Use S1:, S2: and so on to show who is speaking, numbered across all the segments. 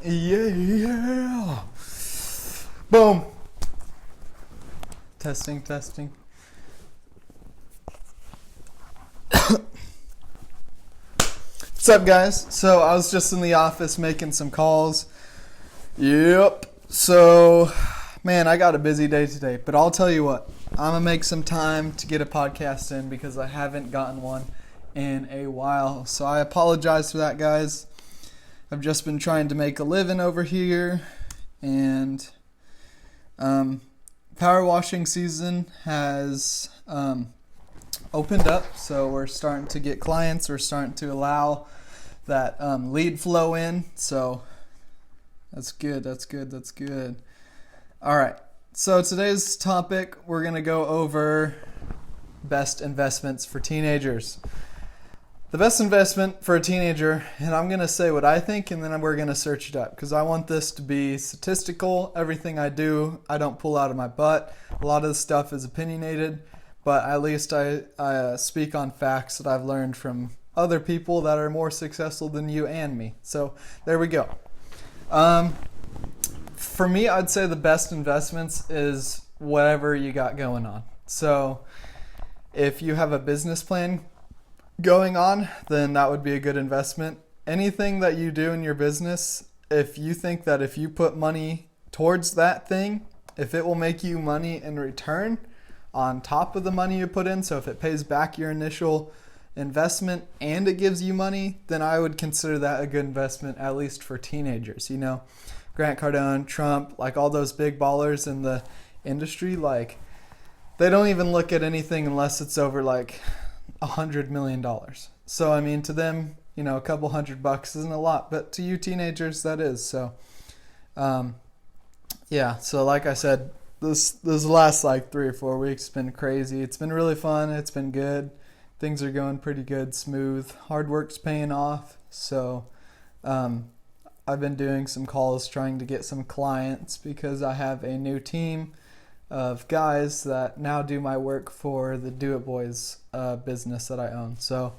S1: Yeah. Boom. Testing. What's up, guys? So I was just in the office making some calls. Yep. So, man, I got a busy day today. But I'll tell you what. I'm going to make some time to get a podcast in because I haven't gotten one in a while. So I apologize for that, guys. I've just been trying to make a living over here. And power washing season has opened up. So we're starting to get clients. We're starting to allow that lead flow in. So that's good. All right. So today's topic, we're going to go over best investments for teenagers. The best investment for a teenager, and I'm going to say what I think, and then we're going to search it up because I want this to be statistical. Everything I do, I don't pull out of my butt. A lot of this stuff is opinionated, but at least I speak on facts that I've learned from other people that are more successful than you and me. So there we go. For me, I'd say the best investments is whatever you got going on. So if you have a business plan going on, then that would be a good investment. Anything that you do in your business, if you think that if you put money towards that thing, if it will make you money in return on top of the money you put in, so if it pays back your initial investment and it gives you money, then I would consider that a good investment, at least for teenagers. You know, Grant Cardone, Trump, like all those big ballers in the industry, like they don't even look at anything unless it's over like $100 million. So I mean, to them, you know, a couple $100 isn't a lot, but to you teenagers, that is. So yeah, so like I said, this last like 3 or 4 weeks has been crazy. It's been really fun. It's been good. Things are going pretty good, smooth. Hard work's paying off. So I've been doing some calls trying to get some clients because I have a new team of guys that now do my work for the Do It Boys business that I own. So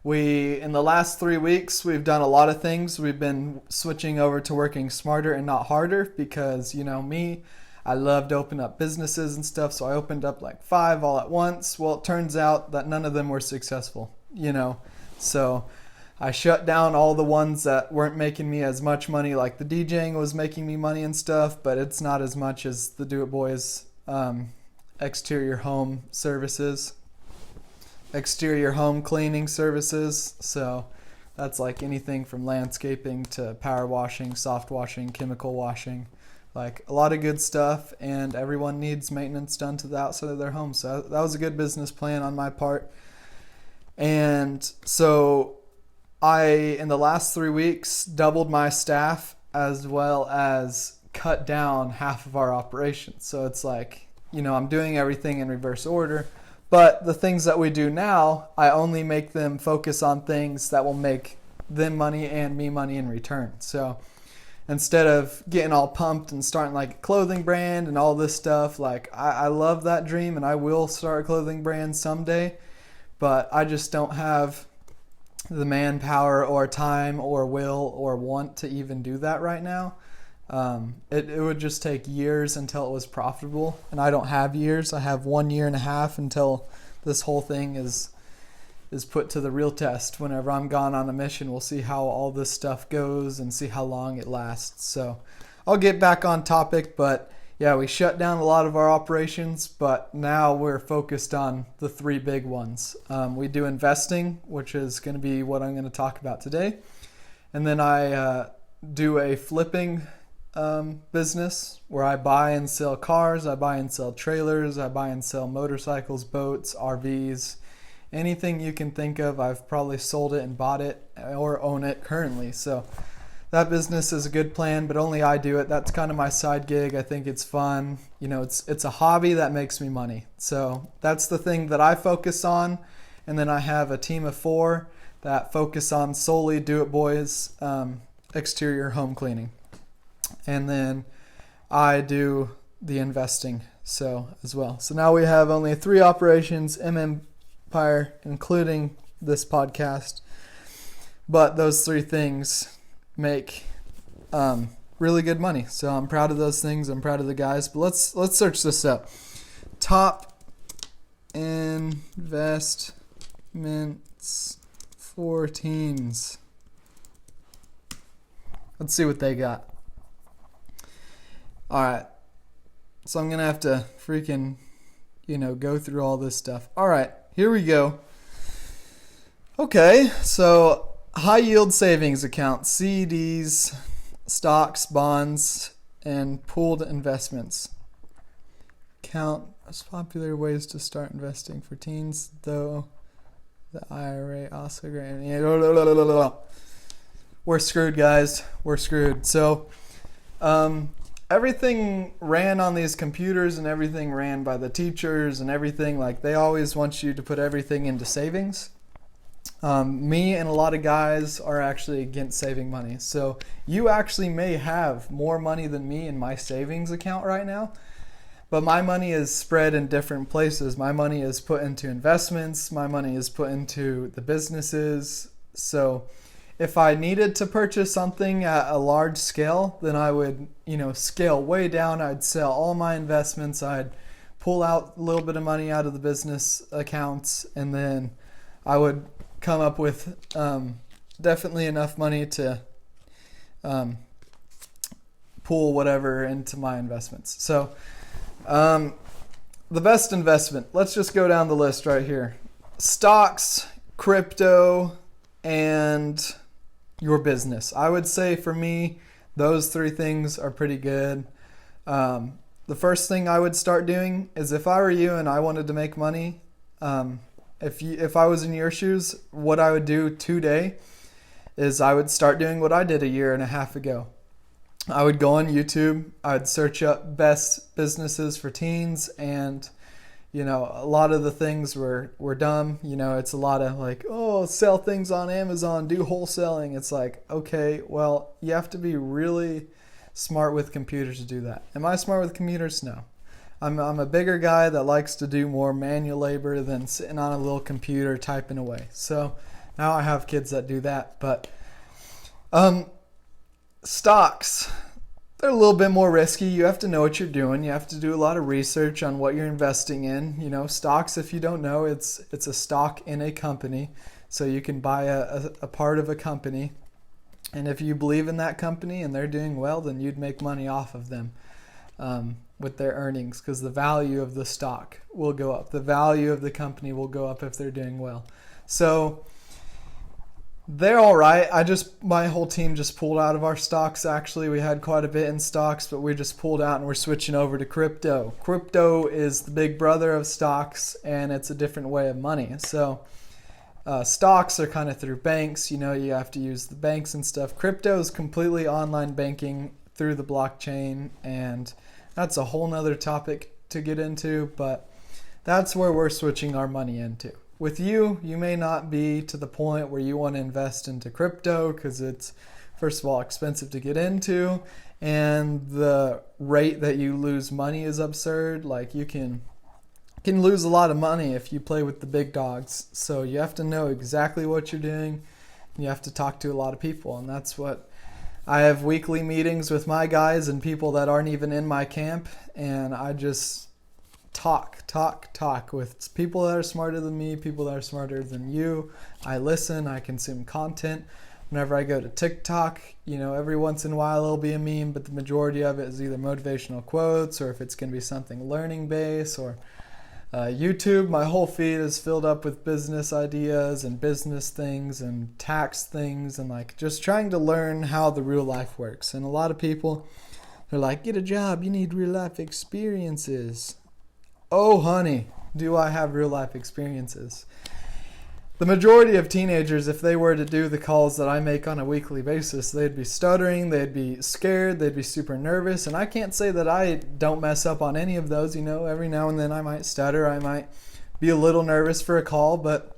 S1: in the last 3 weeks, we've done a lot of things. We've been switching over to working smarter and not harder because, you know, me, I love to open up businesses and stuff. So I opened up like 5 all at once. Well, it turns out that none of them were successful, you know. So I shut down all the ones that weren't making me as much money. Like the DJing was making me money and stuff, but it's not as much as the Do It Boys exterior home services, exterior home cleaning services. So that's like anything from landscaping to power washing, soft washing, chemical washing, like a lot of good stuff, and everyone needs maintenance done to the outside of their home. So that was a good business plan on my part. And so in the last 3 weeks, doubled my staff as well as cut down half of our operations. So it's like, you know, I'm doing everything in reverse order, but the things that we do now, I only make them focus on things that will make them money and me money in return. So instead of getting all pumped and starting like a clothing brand and all this stuff, like I love that dream and I will start a clothing brand someday, but I just don't have the manpower or time or will or want to even do that right now. It would just take years until it was profitable, and I don't have years. I have 1.5 years until this whole thing is put to the real test. Whenever I'm gone on a mission, we'll see how all this stuff goes and see how long it lasts. So I'll get back on topic, but yeah, we shut down a lot of our operations, but now we're focused on the 3 big ones. We do investing, which is going to be what I'm going to talk about today. And then I do a flipping business where I buy and sell cars, I buy and sell trailers, I buy and sell motorcycles, boats, RVs, anything you can think of. I've probably sold it and bought it or own it currently. So that business is a good plan, but only I do it. That's kind of my side gig. I think it's fun. You know, it's a hobby that makes me money. So that's the thing that I focus on. And then I have a team of 4 that focus on solely Do It Boys exterior home cleaning. And then I do the investing as well. So now we have only 3 operations, Empire, including this podcast. But those 3 things make really good money. So I'm proud of those things. I'm proud of the guys. But let's search this up. Top investments for teens. Let's see what they got. All right. So I'm going to have to freaking, go through all this stuff. All right. Here we go. Okay. So high yield savings account, CDs, stocks, bonds, and pooled investments. Count most popular ways to start investing for teens, though the IRA also granted. We're screwed, guys. We're screwed. So, everything ran on these computers and everything ran by the teachers and everything. Like, they always want you to put everything into savings. Me and a lot of guys are actually against saving money. So you actually may have more money than me in my savings account right now, but my money is spread in different places. My money is put into investments. My money is put into the businesses. So if I needed to purchase something at a large scale, then I would, scale way down. I'd sell all my investments. I'd pull out a little bit of money out of the business accounts, and then I would come up with definitely enough money to pool whatever into my investments. So the best investment, let's just go down the list right here. Stocks, crypto, and your business. I would say for me, those three things are pretty good. The first thing I would start doing is, if I were you and I wanted to make money, if I was in your shoes, what I would do today is I would start doing what I did a year and a half ago. I would go on YouTube, I'd search up best businesses for teens, and a lot of the things were dumb. It's a lot of like, sell things on Amazon, do wholesaling. It's like, okay, well, you have to be really smart with computers to do that. Am I smart with computers? No. I'm a bigger guy that likes to do more manual labor than sitting on a little computer typing away. So now I have kids that do that. But stocks, they're a little bit more risky. You have to know what you're doing. You have to do a lot of research on what you're investing in. Stocks, if you don't know, it's a stock in a company. So you can buy a part of a company. And if you believe in that company and they're doing well, then you'd make money off of them with their earnings, because the value of the stock will go up. The value of the company will go up if they're doing well. So they're all right. My whole team just pulled out of our stocks. Actually, we had quite a bit in stocks, but we just pulled out and we're switching over to crypto. Crypto is the big brother of stocks, and it's a different way of money. So stocks are kind of through banks. You have to use the banks and stuff. Crypto is completely online banking through the blockchain, and that's a whole nother topic to get into, but that's where we're switching our money into. With you may not be to the point where you want to invest into crypto, because it's, first of all, expensive to get into, and the rate that you lose money is absurd. Like, you can lose a lot of money if you play with the big dogs. So you have to know exactly what you're doing. You have to talk to a lot of people, and that's what I have weekly meetings with my guys and people that aren't even in my camp, and I just talk with people that are smarter than me, people that are smarter than you. I listen, I consume content. Whenever I go to TikTok, every once in a while it'll be a meme, but the majority of it is either motivational quotes, or if it's going to be something learning based, or YouTube, my whole feed is filled up with business ideas and business things and tax things, and like just trying to learn how the real life works. And a lot of people, they're like, get a job, you need real life experiences. Oh, honey, do I have real life experiences? The majority of teenagers, if they were to do the calls that I make on a weekly basis, they'd be stuttering, they'd be scared, they'd be super nervous. And I can't say that I don't mess up on any of those. Every now and then I might stutter, I might be a little nervous for a call, but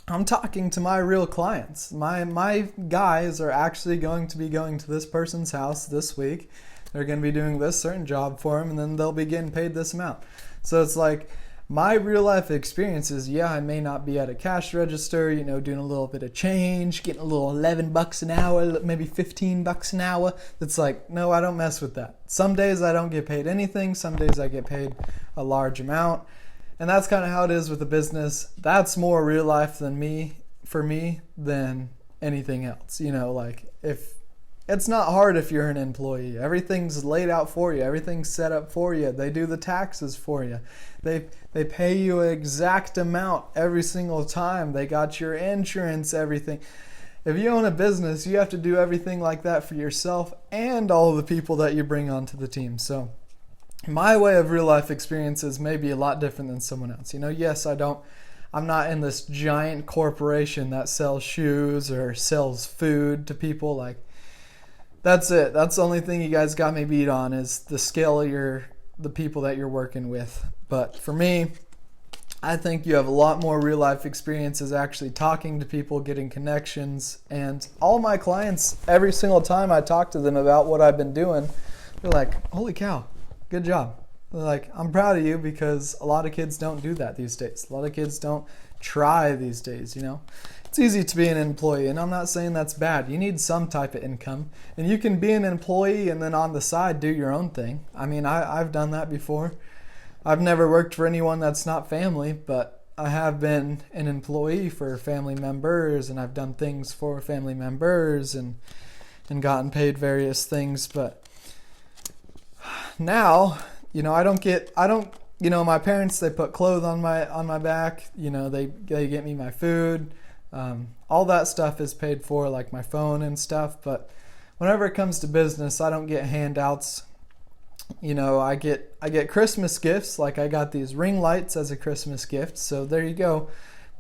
S1: I'm talking to my real clients. My guys are actually going to be going to this person's house this week. They're going to be doing this certain job for them, and then they'll be getting paid this amount. So it's like, My real life experiences, yeah, I may not be at a cash register, doing a little bit of change, getting a little $11 an hour, maybe $15 an hour. It's like, no, I don't mess with that. Some days I don't get paid anything. Some days I get paid a large amount. And that's kind of how it is with a business. That's more real life for me than anything else. If it's not hard if you're an employee. Everything's laid out for you. Everything's set up for you. They do the taxes for you. They pay you an exact amount every single time. They got your insurance, everything. If you own a business, you have to do everything like that for yourself and all the people that you bring onto the team. So my way of real life experiences may be a lot different than someone else. Yes, I'm not in this giant corporation that sells shoes or sells food to people. Like, that's it. That's the only thing you guys got me beat on, is the scale of the people that you're working with. But for me, I think you have a lot more real life experiences actually talking to people, getting connections. And all my clients, every single time I talk to them about what I've been doing, they're like, holy cow, good job. They're like, I'm proud of you, because a lot of kids don't do that these days. A lot of kids don't try these days, It's easy to be an employee, and I'm not saying that's bad. You need some type of income, and you can be an employee and then on the side do your own thing. I mean, I've done that before. I've never worked for anyone that's not family, but I have been an employee for family members, and I've done things for family members and gotten paid various things. But now, my parents, they put clothes on my back. They get me my food. All that stuff is paid for, like my phone and stuff. But whenever it comes to business, I don't get handouts. I get Christmas gifts. Like, I got these ring lights as a Christmas gift. So there you go.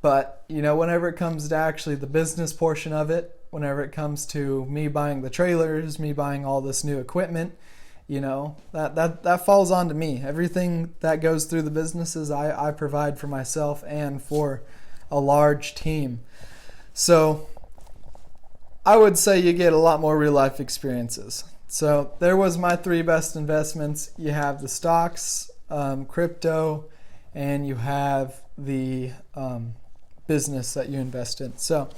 S1: But, whenever it comes to actually the business portion of it, whenever it comes to me buying the trailers, me buying all this new equipment, that falls onto me. Everything that goes through the businesses, I provide for myself and for a large team. So I would say you get a lot more real life experiences. So there was my 3 best investments. You have the stocks, crypto, and you have the business that you invest in. So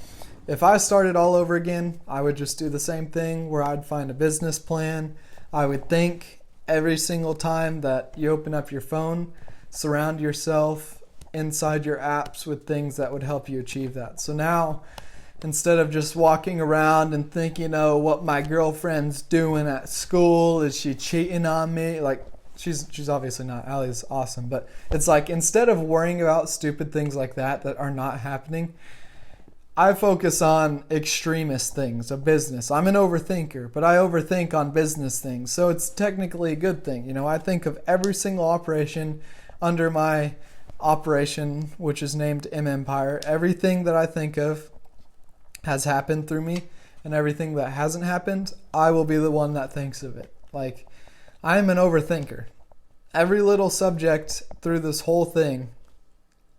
S1: if I started all over again, I would just do the same thing, where I'd find a business plan. I would think every single time that you open up your phone, surround yourself inside your apps with things that would help you achieve that. So now, instead of just walking around and thinking, what my girlfriend's doing at school, is she cheating on me? Like, she's obviously not. Allie's awesome. But it's like, instead of worrying about stupid things like that are not happening, I focus on extremist things of business. I'm an overthinker, but I overthink on business things. So it's technically a good thing. I think of every single operation under my operation, which is named M Empire. Everything that I think of has happened through me, and everything that hasn't happened, I will be the one that thinks of it. Like, I'm an overthinker. Every little subject through this whole thing,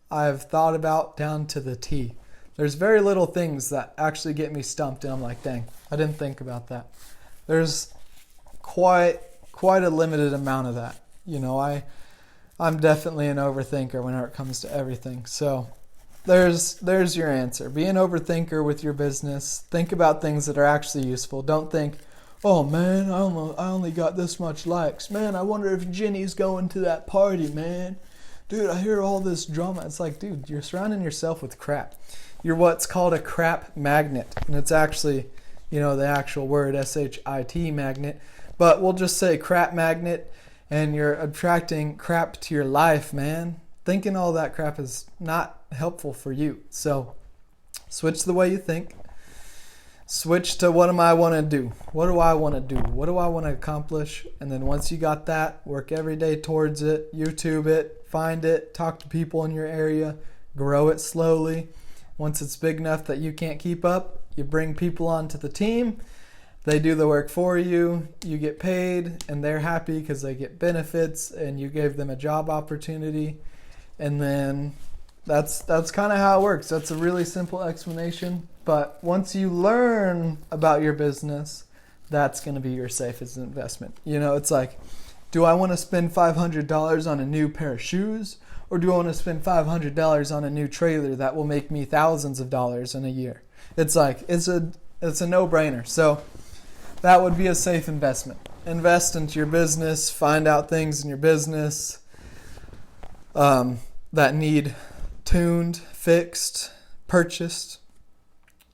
S1: I've thought about down to the T. There's very little things that actually get me stumped, and I'm like, dang, I didn't think about that. There's quite a limited amount of that. I'm definitely an overthinker whenever it comes to everything. So there's your answer. Be an overthinker with your business. Think about things that are actually useful. Don't think, oh man, I only got this much likes. Man, I wonder if Jenny's going to that party, man. Dude, I hear all this drama. It's like, dude, you're surrounding yourself with crap. You're what's called a crap magnet. And it's actually, the actual word, S-H-I-T, magnet. But we'll just say crap magnet, and you're attracting crap to your life, man. Thinking all that crap is not helpful for you. So switch the way you think. Switch to, what do I want to do? What do I want to do? What do I want to accomplish? And then once you got that, work every day towards it. YouTube it, find it, talk to people in your area, grow it slowly. Once it's big enough that you can't keep up, you bring people onto the team. They do the work for you. You get paid, and they're happy because they get benefits, and you gave them a job opportunity. And then that's kind of how it works. That's a really simple explanation. But once you learn about your business, that's going to be your safest investment. It's like, do I want to spend $500 on a new pair of shoes? Or do I want to spend $500 on a new trailer that will make me thousands of dollars in a year? It's like, it's a no-brainer. So that would be a safe investment. Invest into your business, find out things in your business that need tuned, fixed, purchased.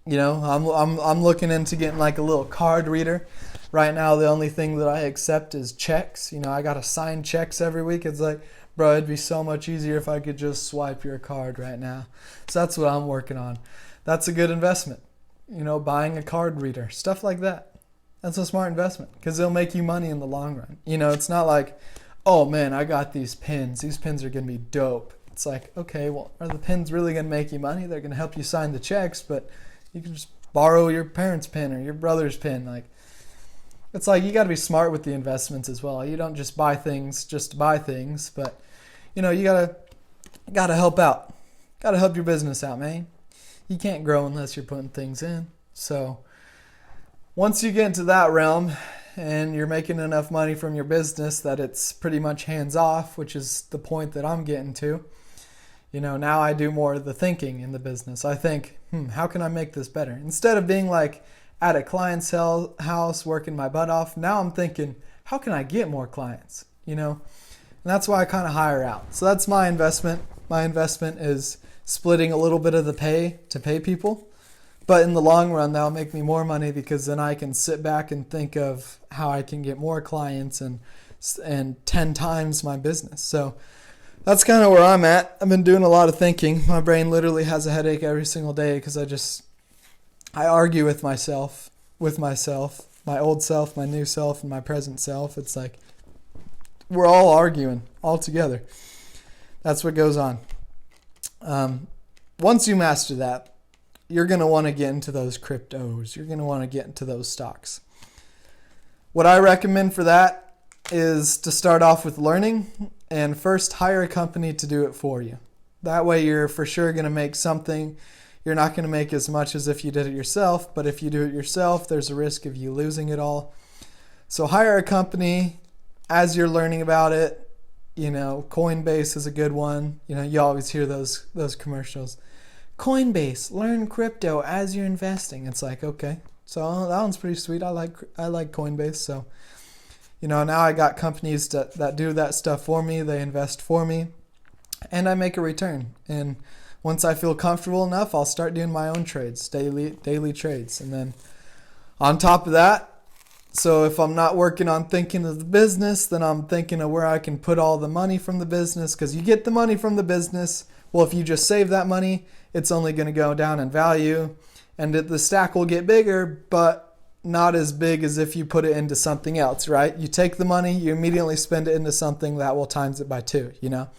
S1: You know, I'm looking into getting like a little card reader. Right now, the only thing that I accept is checks. You know, I got to sign checks every week. It's like, bro, it'd be so much easier if I could just swipe your card right now. So that's what I'm working on. That's a good investment. You know, buying a card reader, stuff like that. That's a smart investment because it'll make you money in the long run. You know, it's not like, oh man, I got these pins. These pins are going to be dope. It's like, okay, well, are the pins really going to make you money? They're going to help you sign the checks, but you can just borrow your parents' pin or your brother's pin. Like, it's like you got to be smart with the investments as well. You don't just buy things just to buy things, but you know, you gotta help out. Gotta help your business out, man. You can't grow unless you're putting things in. So once you get into that realm and you're making enough money from your business that it's pretty much hands off, which is the point that I'm getting to, you know, now I do more of the thinking in the business. I think, how can I make this better? Instead of being like at a client's house working my butt off, now I'm thinking, how can I get more clients? You know, and that's why I kind of hire out. So that's my investment. My investment is splitting a little bit of the pay to pay people. But in the long run, that'll make me more money because then I can sit back and think of how I can get more clients and 10 times my business. So that's kind of where I'm at. I've been doing a lot of thinking. My brain literally has a headache every single day because I argue with myself, my old self, my new self, and my present self. It's like we're all arguing all together. That's what goes on. Once you master that, you're going to want to get into those cryptos. You're going to want to get into those stocks. What I recommend for that is to start off with learning and first hire a company to do it for you. That way you're for sure going to make something. You're not going to make as much as if you did it yourself, but if you do it yourself, there's a risk of you losing it all. So hire a company as you're learning about it. You know, Coinbase is a good one. You know, you always hear those commercials. Coinbase, learn crypto as you're investing. It's like, okay, so that one's pretty sweet. I like Coinbase. So, you know, now I got companies that do that stuff for me. They invest for me, and I make a return. And once I feel comfortable enough, I'll start doing my own trades, daily trades. And then on top of that, so if I'm not working on thinking of the business, then I'm thinking of where I can put all the money from the business, because you get the money from the business. Well, if you just save that money, it's only going to go down in value, and the stack will get bigger, but not as big as if you put it into something else, right? You take the money, you immediately spend it into something that will times it by 2, you know?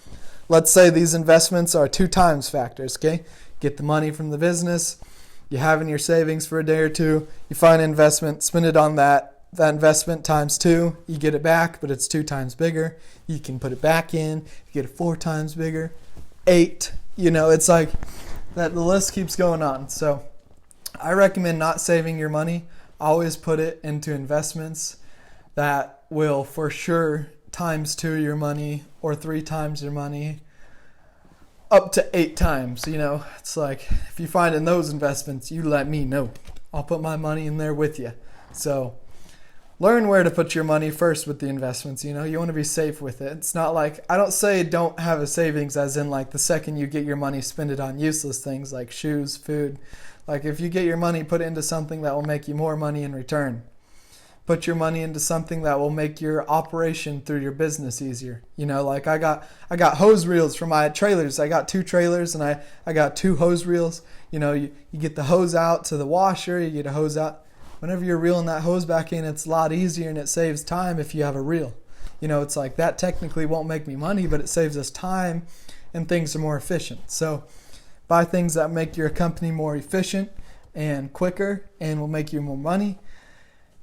S1: Let's say these investments are 2 times factors, okay? Get the money from the business, you have in your savings for a day or two, you find an investment, spend it on that investment times 2, you get it back, but it's 2 times bigger. You can put it back in, you get it 4 times bigger, 8, you know, it's like that. The list keeps going on. So I recommend not saving your money. Always put it into investments that will for sure times 2 your money or 3 times your money, up to 8 times. You know, it's like if you find in those investments, you let me know. I'll put my money in there with you. So learn where to put your money first with the investments. You know, you want to be safe with it. It's not like, I don't say don't have a savings as in like the second you get your money, spend it on useless things like shoes, food. Like if you get your money, put it into something that will make you more money in return. Put your money into something that will make your operation through your business easier. You know, like I got hose reels for my trailers. I got 2 trailers and I got 2 hose reels. You know, you get the hose out to the washer, you get a hose out. Whenever you're reeling that hose back in, it's a lot easier and it saves time if you have a reel. You know, it's like that technically won't make me money, but it saves us time and things are more efficient. So buy things that make your company more efficient and quicker and will make you more money.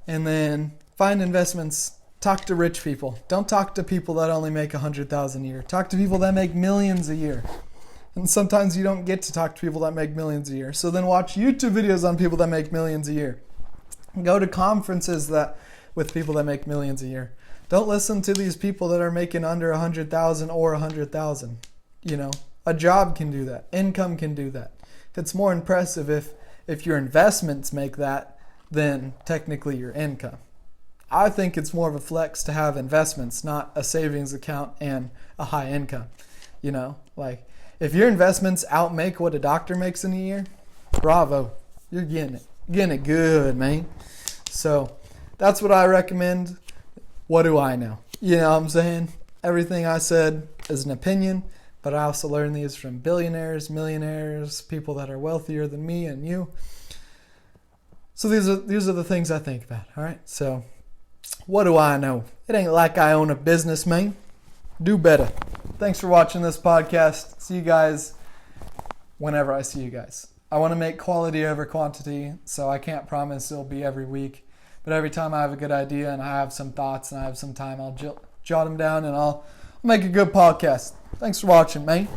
S1: And then find investments. Talk to rich people. Don't talk to people that only make $100,000 a year. Talk to people that make millions a year. And sometimes you don't get to talk to people that make millions a year. So then watch YouTube videos on people that make millions a year. Go to conferences with people that make millions a year. Don't listen to these people that are making under 100,000 or 100,000. A job can do that. Income can do that. It's more impressive if your investments make that than technically your income. I think it's more of a flex to have investments, not a savings account and a high income. Like if your investments outmake what a doctor makes in a year, bravo. You're getting it. Getting it good, man. So that's what I recommend. What do I know? You know what I'm saying? Everything I said is an opinion, but I also learned these from billionaires, millionaires, people that are wealthier than me and you. So these are the things I think about, all right? So what do I know? It ain't like I own a business, man. Do better. Thanks for watching this podcast. See you guys whenever I see you guys. I want to make quality over quantity, so I can't promise it'll be every week. But every time I have a good idea and I have some thoughts and I have some time, I'll jot them down and I'll make a good podcast. Thanks for watching, mate.